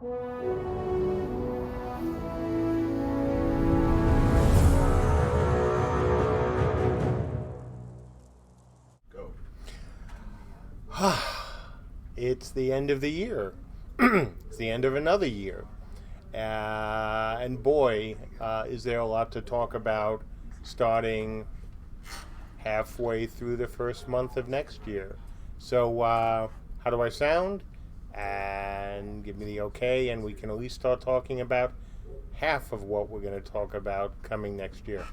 Go. It's the end of the year. It's the end of another year. And boy, is there a lot to talk about starting halfway through the first month of next year. So, how do I sound? And give me the okay, and we can at least start talking about half of what we're going to talk about coming next year.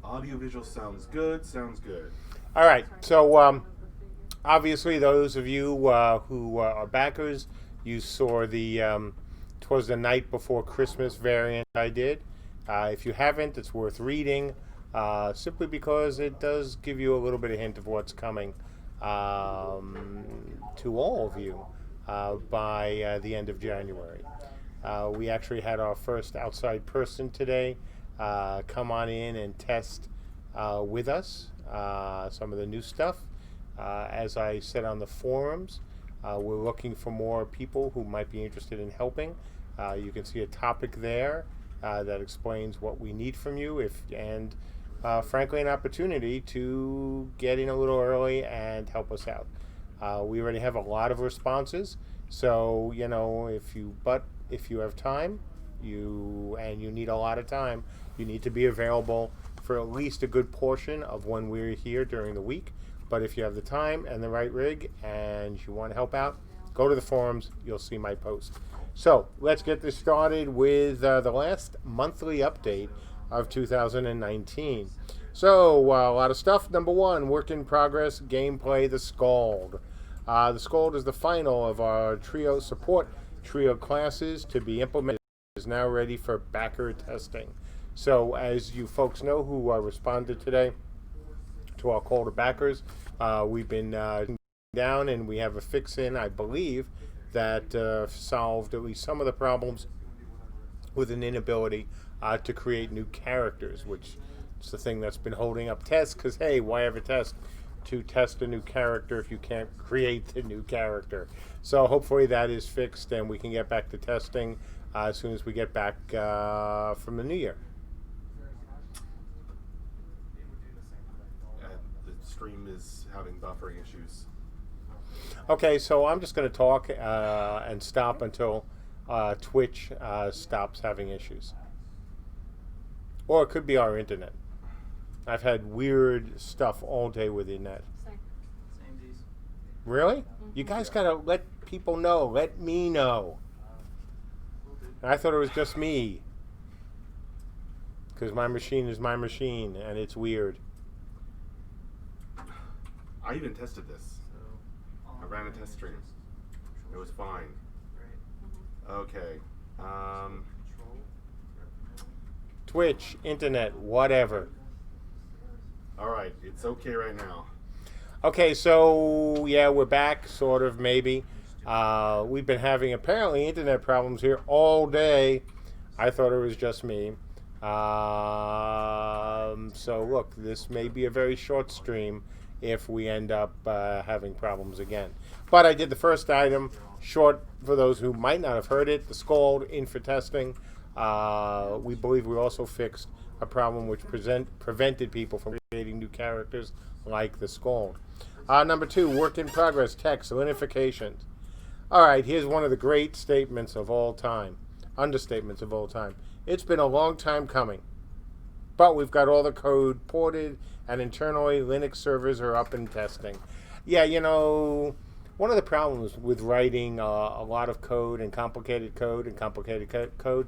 Audiovisual sounds good. Sounds good. All right. So, obviously, those of you who are backers, you saw the "'Twas the Night Before Christmas" variant I did. If you haven't, it's worth reading, simply because it does give you a little bit of hint of what's coming to all of you by the end of January. We actually had our first outside person today come on in and test with us some of the new stuff. As I said on the forums, we're looking for more people who might be interested in helping. You can see a topic there that explains what we need from you, and frankly, an opportunity to get in a little early and help us out. We already have a lot of responses, so if you have time, you need a lot of time, you need to be available for at least a good portion of when we're here during the week. But if you have the time and the right rig and you want to help out, go to the forums. You'll see my post. So let's get this started with the last monthly update of 2019. So a lot of stuff. Number one, work in progress gameplay, the Skald. The Skald is the final of our trio support trio classes to be implemented. It is now ready for backer testing. So as you folks know who responded today to our call to backers, we've been down and we have a fix in, I believe, that solved at least some of the problems with an inability to create new characters, which is the thing that's been holding up tests, because hey, why have a test to test a new character if you can't create the new character? So hopefully that is fixed and we can get back to testing as soon as we get back from the new year. The stream is having buffering issues. Okay, so I'm just going to talk and stop until Twitch stops having issues. Or it could be our internet. I've had weird stuff all day with the net. Same. Really? You guys got to let people know. Let me know. I thought it was just me. Because my machine is my machine, and it's weird. I even tested this. I ran a test stream. It was fine. Okay. Twitch, internet, whatever. All right. It's okay right now. Okay, so yeah, we're back, sort of, maybe. We've been having apparently internet problems here all day. I thought it was just me. So look, this may be a very short stream if we end up having problems again. But I did the first item, short for those who might not have heard it, the Skald in for testing. We believe we also fixed a problem which prevented people from creating new characters like the Skald. Number two, work in progress, text, linefications. All right, here's one of the great statements of all time, understatements of all time. It's been a long time coming, but we've got all the code ported, and internally Linux servers are up and testing. Yeah, one of the problems with writing a lot of code and complicated code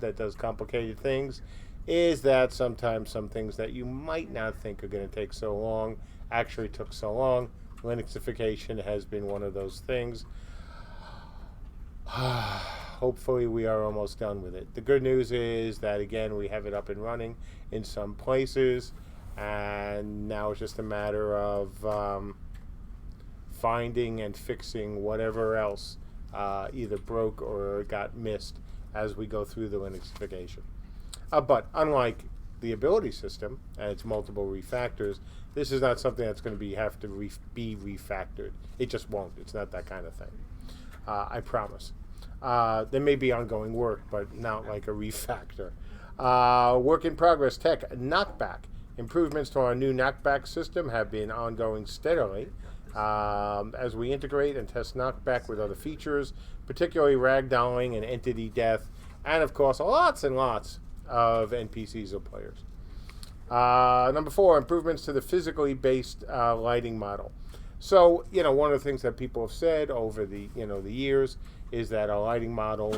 that does complicated things is that sometimes some things that you might not think are going to take so long actually took so long. Linuxification has been one of those things. Hopefully we are almost done with it. The good news is that, again, we have it up and running in some places, and now it's just a matter of finding and fixing whatever else either broke or got missed as we go through the Linuxification. But unlike the ability system and its multiple refactors, this is not something that's going to have to be refactored. It just won't. It's not that kind of thing. I promise. There may be ongoing work, but not like a refactor. Work in progress tech, Knockback. Improvements to our new Knockback system have been ongoing steadily as we integrate and test Knockback with other features, particularly ragdolling and entity death, and of course lots and lots of NPCs or players. Number 4, improvements to the physically based lighting model. So, one of the things that people have said over the years is that our lighting model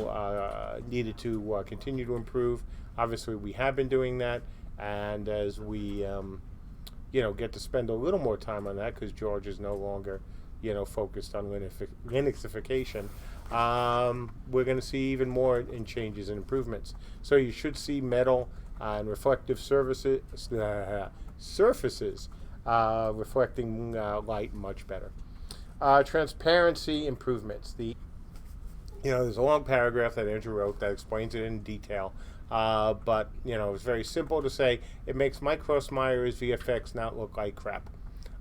needed to continue to improve. Obviously, we have been doing that, and as we, get to spend a little more time on that, because George is no longer, focused on Linuxification, we're going to see even more in changes and improvements. So you should see metal and reflective surfaces reflecting light much better. Transparency improvements. There's a long paragraph that Andrew wrote that explains it in detail. But it's very simple to say it makes Mike Crossmeyer's VFX not look like crap.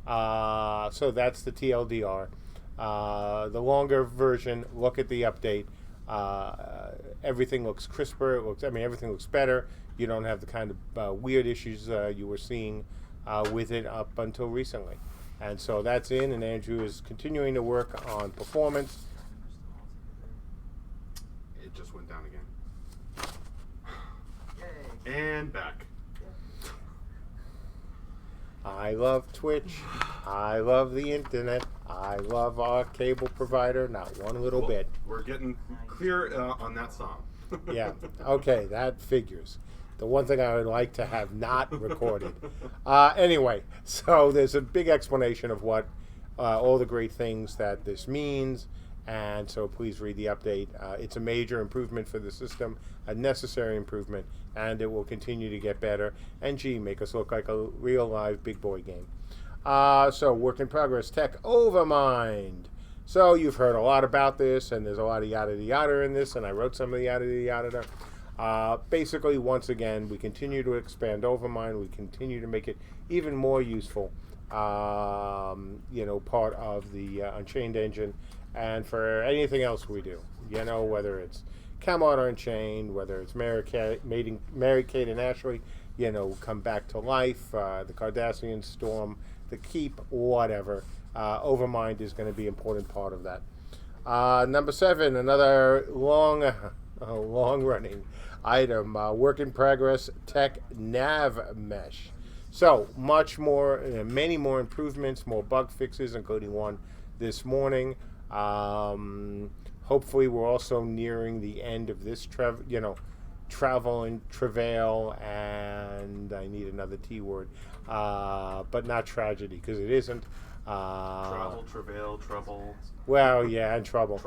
So that's the TLDR. The longer version, look at the update. Everything looks crisper. Everything looks better. You don't have the kind of weird issues you were seeing with it up until recently. And so that's in, and Andrew is continuing to work on performance. It just went down again. And back. I love Twitch. I love the internet. I love our cable provider. Not one little bit. We're getting clear on that song. Yeah. Okay, that figures. The one thing I would like to have not recorded. Anyway, so there's a big explanation of what all the great things that this means. And so please read the update. It's a major improvement for the system, a necessary improvement, and it will continue to get better. And make us look like a real live big boy game. So work in progress tech, Overmind. So you've heard a lot about this, and there's a lot of yada yada in this, and I wrote some of the yada yada. Basically, once again, we continue to expand Overmind. We continue to make it even more useful, part of the Unchained engine. And for anything else we do, whether it's Camelot or Unchained, whether it's Mary Kate and Ashley, come back to life, the Cardassian Storm, the Keep, whatever, Overmind is going to be an important part of that. Number 7, another long-running item, work in progress tech, Navmesh. So much more, many more improvements, more bug fixes, including one this morning. Hopefully we're also nearing the end of this travel and travail, and I need another T word, but not tragedy, because it isn't. Travel, travail, trouble. Well, yeah, and trouble.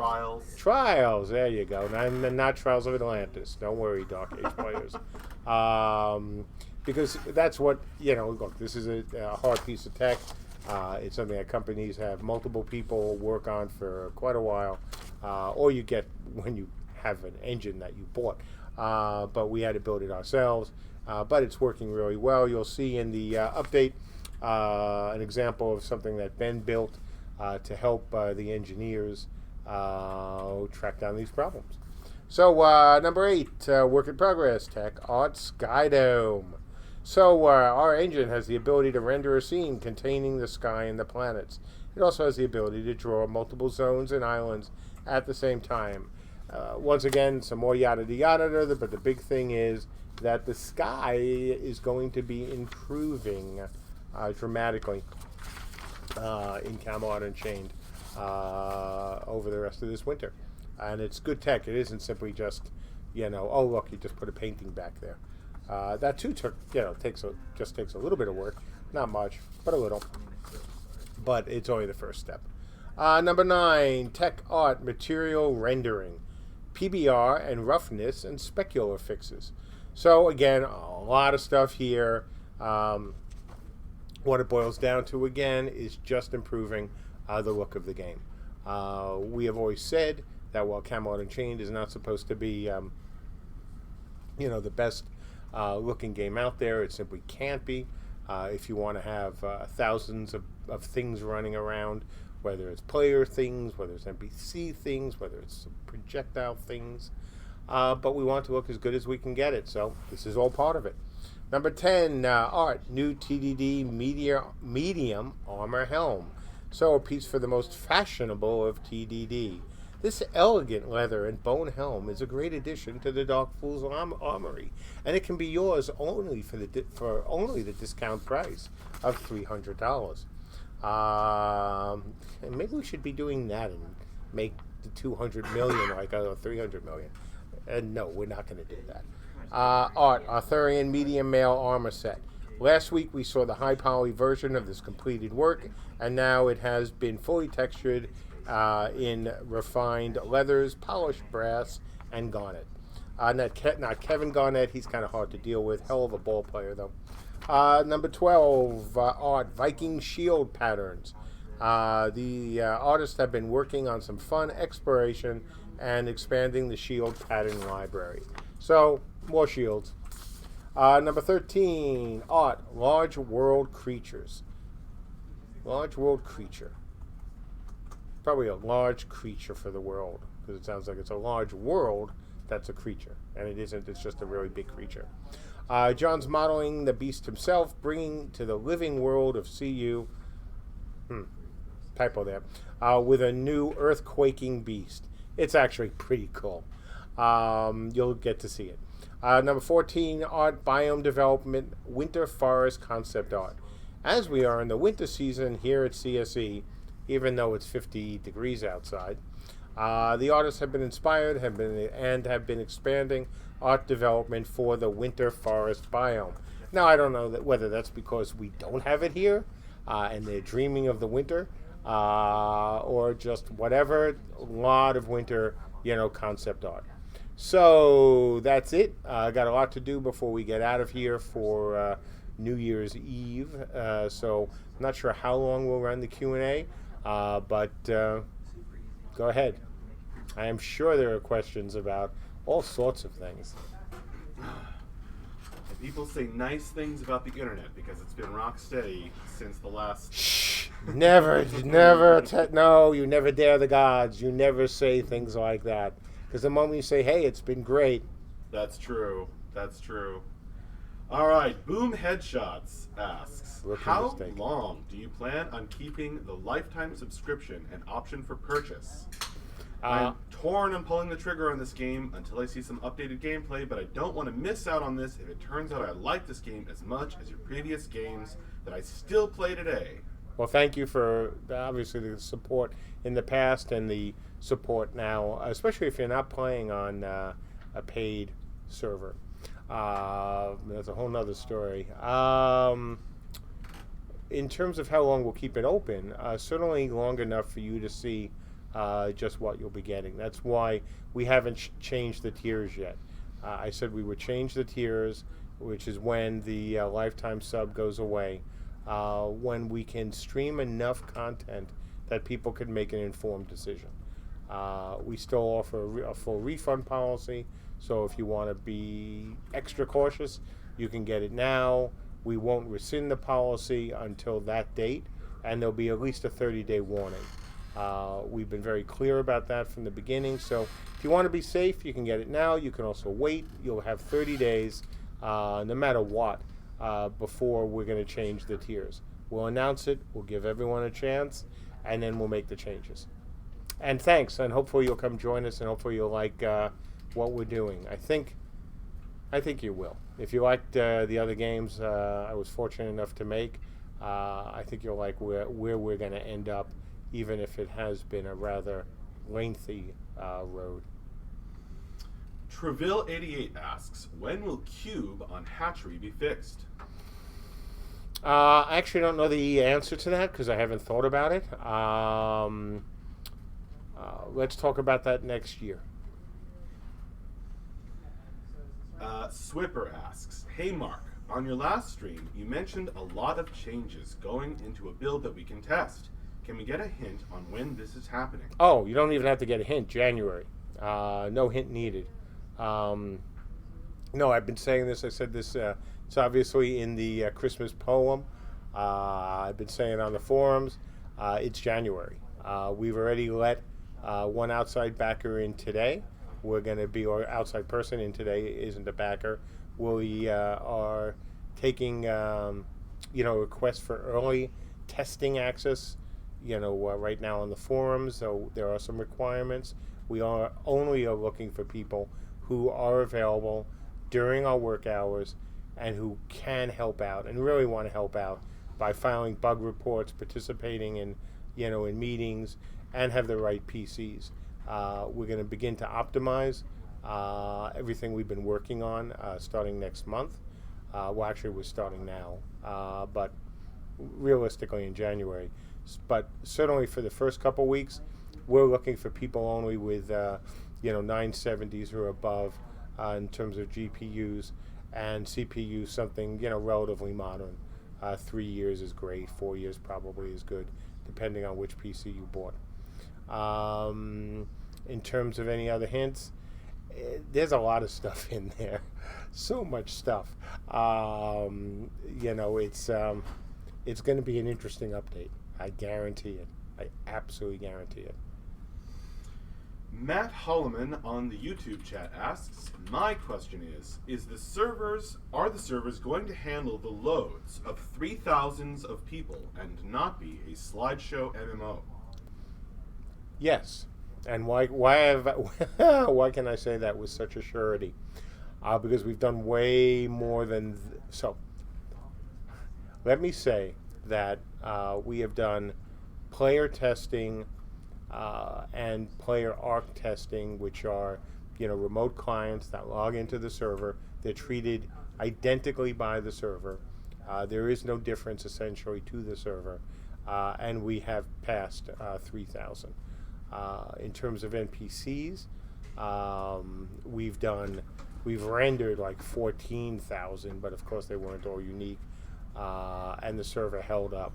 Trials, there you go. And not Trials of Atlantis. Don't worry, Dark Age players. Because that's what, look, this is a hard piece of tech. It's something that companies have multiple people work on for quite a while, or you get when you have an engine that you bought. But we had to build it ourselves. But it's working really well. You'll see in the update an example of something that Ben built to help the engineers track down these problems. So number 8, work in progress tech, SkyDome. So our engine has the ability to render a scene containing the sky and the planets. It also has the ability to draw multiple zones and islands at the same time. Once again, some more yada yada, but the big thing is that the sky is going to be improving dramatically in Camelot Unchained over the rest of this winter. And it's good tech. It isn't simply just, oh look, you just put a painting back there. That too takes a little bit of work, not much, but a little. But it's only the first step. Number 9, tech art material rendering, PBR and roughness and specular fixes. So again, a lot of stuff here. What it boils down to again is just improving the look of the game. We have always said that while Camelot Unchained is not supposed to be, the best looking game out there. It simply can't be. If you want to have thousands of things running around, whether it's player things, whether it's NPC things, whether it's projectile things, but we want to look as good as we can get it. So this is all part of it. Number 10, art, new TDD medium armor helm. So a piece for the most fashionable of TDD. This elegant leather and bone helm is a great addition to the Dark Fool's armory, and it can be yours only for only the discount price of $300. And maybe we should be doing that and make the 200 million like 300 million. And no, we're not going to do that. Art, Arthurian medium male armor set. Last week we saw the high poly version of this completed work, and now it has been fully textured in refined leathers, polished brass, and garnet. Not Kevin Garnett, he's kind of hard to deal with. Hell of a ball player, though. Number 12, art, Viking shield patterns. The artists have been working on some fun exploration and expanding the shield pattern library. So, more shields. Number 13, art, large world creatures. Large world creature. Probably a large creature for the world, because it sounds like it's a large world that's a creature, and it isn't. It's just a really big creature. John's modeling the beast himself, bringing to the living world of CU, typo there, with a new earthquaking beast. It's actually pretty cool. You'll get to see it. Number 14, art, biome development, winter forest concept art. As we are in the winter season here at CSE, even though it's 50 degrees outside, the artists have been inspired have been expanding art development for the winter forest biome. Now, I don't know whether that's because we don't have it here and they're dreaming of the winter or just whatever. A lot of winter, concept art. So that's it. I got a lot to do before we get out of here for New Year's Eve. So I'm not sure how long we'll run the Q&A, but go ahead. I am sure there are questions about all sorts of things. And people say nice things about the internet because it's been rock steady since the last... Shh! No, you never dare the gods. You never say things like that. Because the moment you say, hey, it's been great. That's true. That's true. All right. Boom Headshots asks, how long do you plan on keeping the lifetime subscription and option for purchase? I'm torn on pulling the trigger on this game until I see some updated gameplay, but I don't want to miss out on this if it turns out I like this game as much as your previous games that I still play today. Well, thank you for, obviously, the support in the past and the support now, especially if you're not playing on a paid server. That's a whole nother story. In terms of how long we'll keep it open, certainly long enough for you to see just what you'll be getting. That's why we haven't changed the tiers yet. I said we would change the tiers, which is when the lifetime sub goes away, when we can stream enough content that people can make an informed decision. We still offer a full refund policy, so if you want to be extra cautious, you can get it now. We won't rescind the policy until that date, and there'll be at least a 30-day warning. We've been very clear about that from the beginning, so if you want to be safe, you can get it now. You can also wait. You'll have 30 days, no matter what, before we're going to change the tiers. We'll announce it, we'll give everyone a chance, and then we'll make the changes. And thanks, and hopefully you'll come join us, and hopefully you'll like what we're doing. I think you will. If you liked the other games I was fortunate enough to make, I think you'll like where we're going to end up, even if it has been a rather lengthy road. Treville88 asks, when will Cube on Hatchery be fixed? I actually don't know the answer to that because I haven't thought about it. Let's talk about that next year. Swipper asks, hey Mark, on your last stream you mentioned a lot of changes going into a build that we can test. Can we get a hint on when this is happening? Oh, you don't even have to get a hint. January. No hint needed. No, I've been saying this. I said this. It's obviously in the Christmas poem. I've been saying on the forums. It's January. We've already let one outside backer in today. We're going to be, or outside person in today isn't a backer. We are taking, requests for early testing access. Right now on the forums, so there are some requirements. We are only looking for people who are available during our work hours and who can help out and really want to help out by filing bug reports, participating in meetings, and have the right PCs. We're going to begin to optimize everything we've been working on starting next month. Actually, we're starting now, but realistically in January. But certainly for the first couple weeks, we're looking for people only with 970s or above in terms of GPUs, and CPUs something relatively modern. 3 years is great. 4 years probably is good, depending on which PC you bought. In terms of any other hints, there's a lot of stuff in there. So much stuff. It's going to be an interesting update. I guarantee it. I absolutely guarantee it. Matt Holloman on the YouTube chat asks, my question is are the servers going to handle the loads of 3,000s of people and not be a slideshow MMO? Yes. And why can I say that with such a surety? Because we've done way more than so. Let me say that we have done player testing and player arc testing, which are remote clients that log into the server. They're treated identically by the server. There is no difference essentially to the server, and we have passed 3,000. In terms of NPCs, we've rendered like 14,000, but of course they weren't all unique. And the server held up.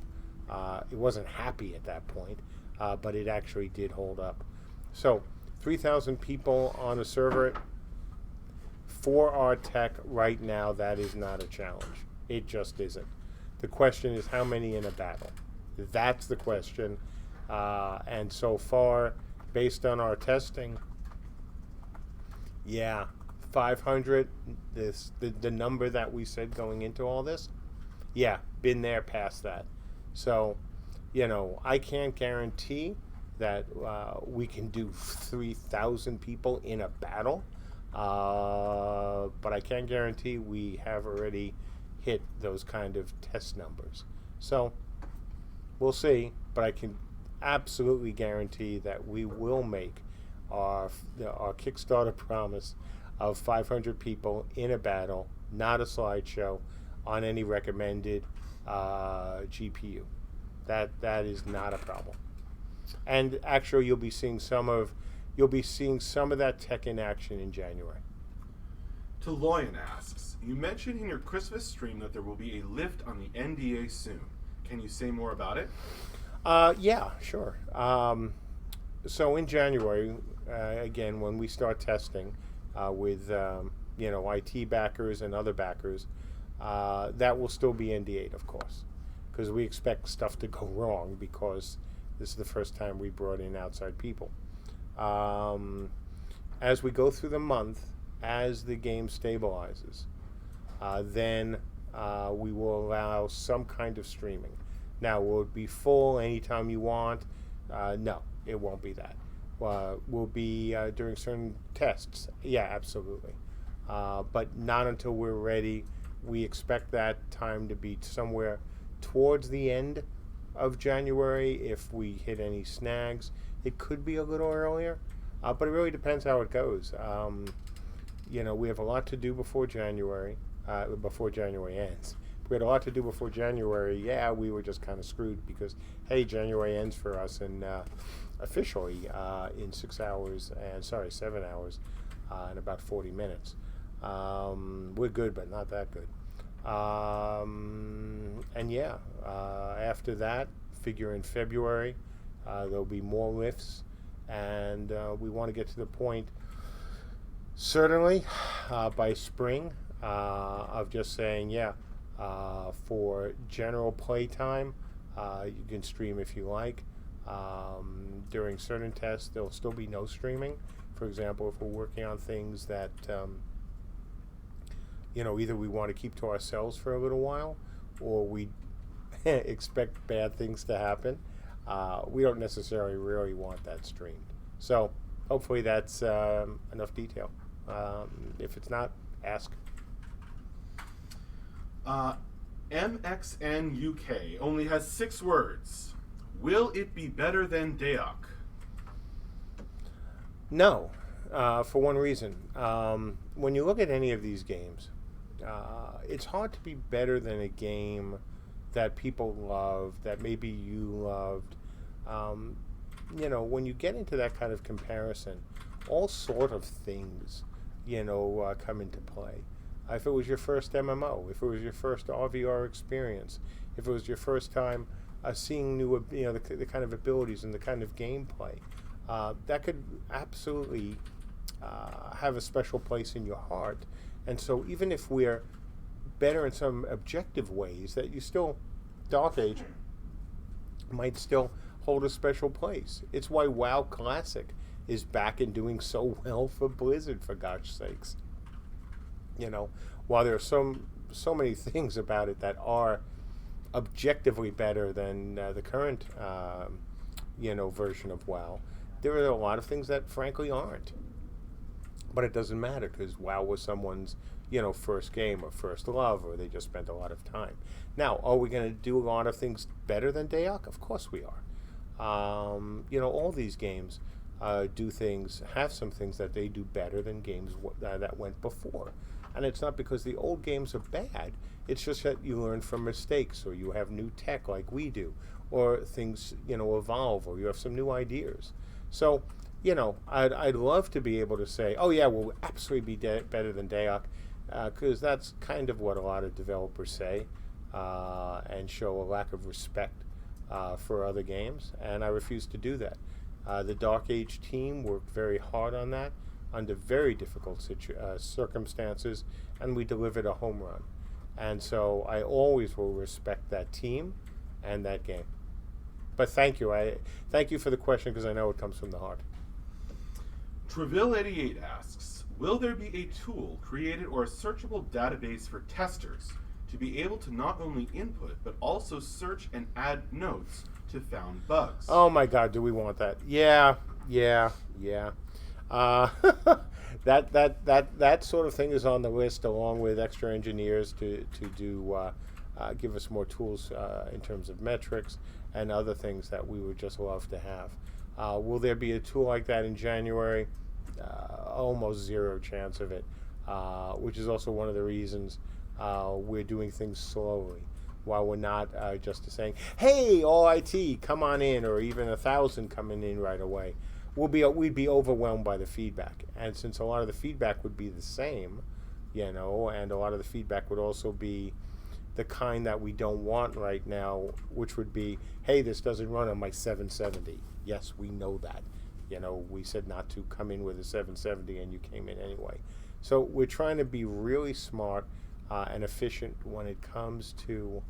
It wasn't happy at that point, but it actually did hold up. So 3,000 people on a server, for our tech right now, that is not a challenge. It just isn't. The question is how many in a battle? That's the question. And so far, based on our testing, 500, the number that we said going into all this, been there, past that. So, I can't guarantee that we can do 3,000 people in a battle, but I can guarantee we have already hit those kind of test numbers. So, we'll see, but I can absolutely guarantee that we will make our Kickstarter promise of 500 people in a battle, not a slideshow, on any recommended GPU. That is not a problem. And actually, you'll be seeing some of that tech in action in January. Taloyan asks, you mentioned in your Christmas stream that there will be a lift on the NDA soon. Can you say more about it? Yeah, sure. So in January, again, when we start testing with IT backers and other backers, that will still be NDA'd, of course, because we expect stuff to go wrong because this is the first time we brought in outside people. As we go through the month, as the game stabilizes, then we will allow some kind of streaming. Now, will it be full anytime you want? No, it won't be that. Will be during certain tests. Yeah, absolutely. But not until we're ready. We expect that time to be somewhere towards the end of January. If we hit any snags, it could be a little earlier, but it really depends how it goes. We have a lot to do before January ends. We had a lot to do before January. Yeah, we were just kind of screwed because, hey, January ends for us and officially in 7 hours and about 40 minutes. We're good, but not that good. After that, figure in February, there'll be more lifts, and we want to get to the point Certainly, by spring, of just saying, yeah, for general playtime, you can stream if you like. During certain tests, there'll still be no streaming. For example, if we're working on things that, either we want to keep to ourselves for a little while, or we expect bad things to happen, we don't necessarily really want that streamed. So hopefully that's enough detail. If it's not, ask. MXN UK only has 6 words. Will it be better than Deok? No, for one reason. When you look at any of these games, it's hard to be better than a game that people love, that maybe you loved. When you get into that kind of comparison, all sort of things, come into play. If it was your first MMO, if it was your first RVR experience, if it was your first time seeing new, the kind of abilities and the kind of gameplay, that could absolutely have a special place in your heart. And so even if we're better in some objective ways, that you still, Dark Age might still hold a special place. It's why WoW Classic is back and doing so well for Blizzard, for gosh sakes. While there are so many things about it that are objectively better than the current version of WoW, there are a lot of things that frankly aren't. But it doesn't matter, because WoW was someone's first game or first love, or they just spent a lot of time. Now, are we going to do a lot of things better than Deok? Of course we are. All these games have some things that they do better than games that went before. And it's not because the old games are bad. It's just that you learn from mistakes, or you have new tech like we do, or things, evolve, or you have some new ideas. So, I'd love to be able to say, oh yeah, we'll absolutely be better than Deok, because that's kind of what a lot of developers say, and show a lack of respect for other games, and I refuse to do that. The Dark Age team worked very hard on that under very difficult circumstances, and we delivered a home run. And so I always will respect that team and that game. But thank you. Thank you for the question, because I know it comes from the heart. Treville88 asks, will there be a tool created or a searchable database for testers to be able to not only input but also search and add notes to found bugs? Oh my God, do we want that? Yeah. That sort of thing is on the list, along with extra engineers to give us more tools in terms of metrics and other things that we would just love to have. Will there be a tool like that in January? Almost zero chance of it, which is also one of the reasons we're doing things slowly. While we're not just saying, hey, all IT, come on in, or even 1,000 coming in right away. We'd be overwhelmed by the feedback. And since a lot of the feedback would be the same, and a lot of the feedback would also be the kind that we don't want right now, which would be, hey, this doesn't run on my 770. Yes, we know that. We said not to come in with a 770, and you came in anyway. So we're trying to be really smart and efficient when it comes to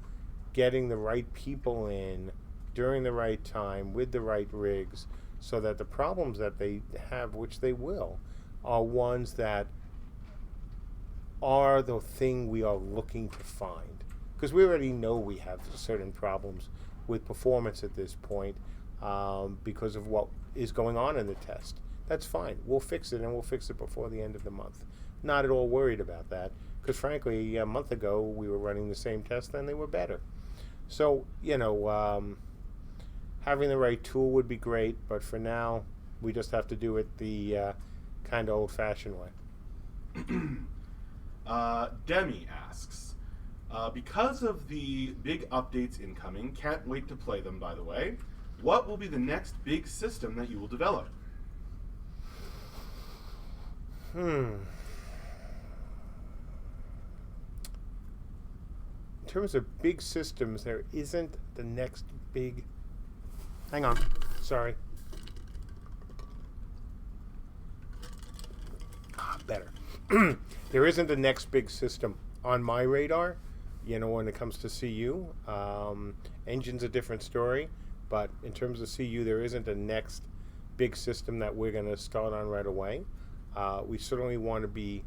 getting the right people in during the right time with the right rigs, so that the problems that they have, which they will, are ones that are the thing we are looking to find. Because we already know we have certain problems with performance at this point because of what is going on in the test. That's fine. We'll fix it, and we'll fix it before the end of the month. Not at all worried about that, because frankly, a month ago, we were running the same test and they were better. So, having the right tool would be great, but for now, we just have to do it the kind of old-fashioned way. Demi asks, because of the big updates incoming, can't wait to play them, by the way, what will be the next big system that you will develop? In terms of big systems, there isn't the next big... Hang on. Sorry. Better. there isn't the next big system on my radar. When it comes to CU, engine's a different story, but in terms of CU, there isn't a next big system that we're going to start on right away. We certainly want to be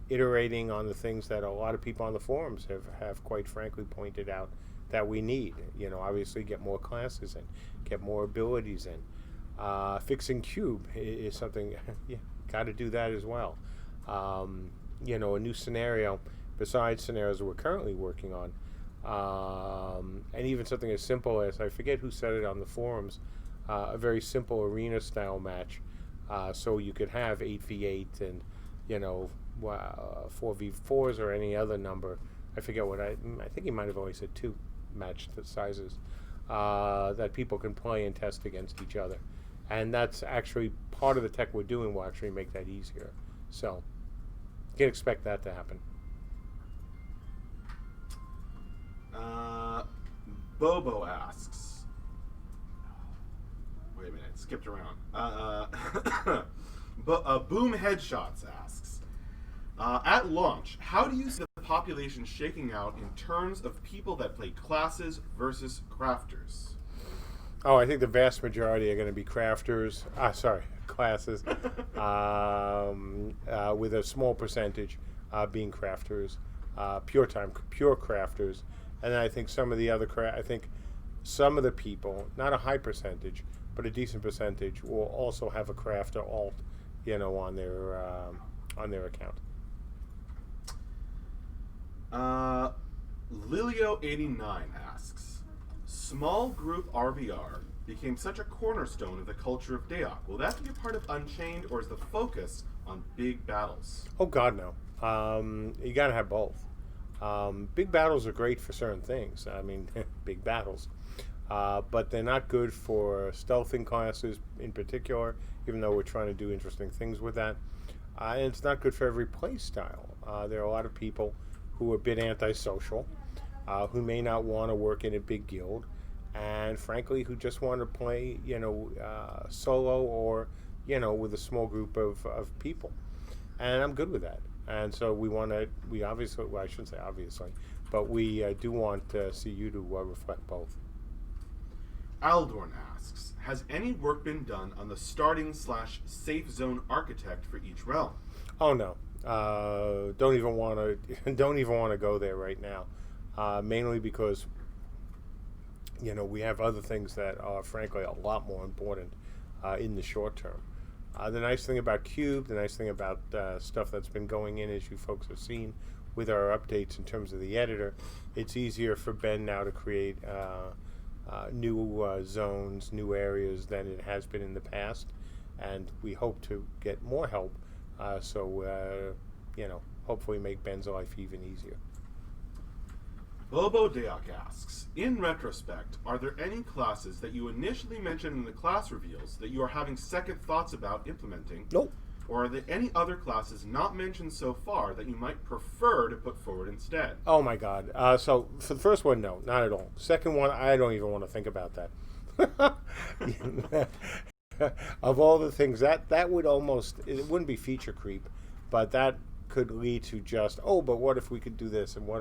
iterating on the things that a lot of people on the forums have quite frankly pointed out that we need. Obviously get more classes in, get more abilities in. Fixing cube is something, got to do that as well. A new scenario besides scenarios we're currently working on. And even something as simple as, I forget who said it on the forums, a very simple arena style match. So you could have 8v8 and, 4v4s or any other number. I forget what I think he might have only said 2 match sizes that people can play and test against each other. And that's actually part of the tech we're doing will actually make that easier. So you can expect that to happen. Bobo asks, wait a minute, skipped around. Boom Headshots asks, at launch, how do you see the population shaking out in terms of people that play classes versus crafters? Oh, I think the vast majority are going to be crafters. Classes, with a small percentage being crafters, pure crafters. And then I think some of the other some of the people, not a high percentage, but a decent percentage, will also have a crafter alt, on their account. Lilio89 asks, small group RVR became such a cornerstone of the culture of Daok. Will that be a part of Unchained, or is the focus on big battles? Oh God, no. You gotta have both. Big battles are great for certain things. I mean, big battles. But they're not good for stealthing classes in particular, even though we're trying to do interesting things with that. And it's not good for every play style. There are a lot of people who are a bit antisocial, who may not want to work in a big guild, and frankly, who just want to play, solo or, with a small group of people. And I'm good with that. And so we obviously, well, I shouldn't say obviously, but we do want to see you to reflect both. Aldorn asks, has any work been done on the starting/safe zone architect for each realm? Oh no, don't even want to go there right now, mainly because we have other things that are frankly a lot more important in the short term. The nice thing about Cube, the nice thing about stuff that's been going in, as you folks have seen with our updates in terms of the editor, it's easier for Ben now to create new zones, new areas than it has been in the past, and we hope to get more help, hopefully make Ben's life even easier. Bobo Daok asks, in retrospect, are there any classes that you initially mentioned in the class reveals that you are having second thoughts about implementing? Nope. Or are there any other classes not mentioned so far that you might prefer to put forward instead? Oh my God. So for the first one, no, not at all. Second one, I don't even want to think about that. Of all the things, that would almost, it wouldn't be feature creep, but that could lead to just, but what if we could do this, and what